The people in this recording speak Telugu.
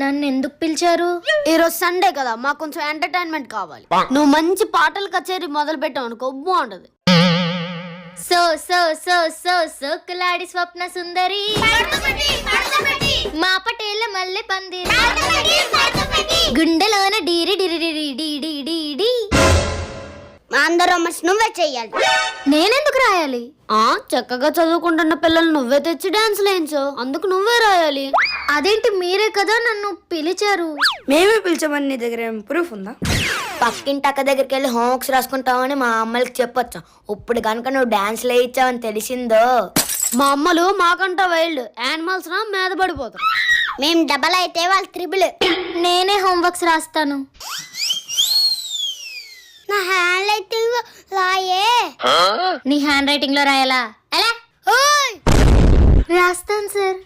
నన్ను ఎందుకు పిలిచారు? ఈరోజు సండే కదా, మాకు కొంచెం ఎంటర్టైన్మెంట్ కావాలి. నువ్వు మంచి పాటల కచేరీ మొదలు పెట్టావు అనుకో, బాగుంటది. సో సో సో సో సోకులాడి స్వప్న సుందరి మా పటేల మల్లె పందిరి గుండెలోన డీరి డిరి డిరి డి డి డి డి. అందరూ నువ్వే చెయ్యాలి. నేనెందుకు రాయాలి? చక్కగా చదువుకుంటున్న పిల్లలు నువ్వే తెచ్చి డాన్స్ లేయించు, అందుకు నువ్వే రాయాలి. అదేంటి, మీరే కదా నన్ను పిలిచారు. మేమే పిలిచామని నీ దగ్గర ఏం ప్రూఫ్ ఉందా? పక్కింటి అక్క దగ్గరికి వెళ్ళి హోంవర్క్స్ రాసుకుంటావని మా అమ్మలకి చెప్పొచ్చు. ఇప్పుడు కనుక నువ్వు డాన్స్ లేయించావని తెలిసిందో, మా అమ్మలు మాకంటా వైల్డ్ యానిమల్స్ రా మీద పడిపోతారు. మేము డబల్ అయితే వాళ్ళు త్రిబుల్. నేనే హోంవర్క్స్ రాస్తాను. నా హ్యాండ్ రైటింగ్ రాయే. నీ హ్యాండ్ రైటింగ్ లో రాయాలా? ఎలా? రాస్తాను సార్.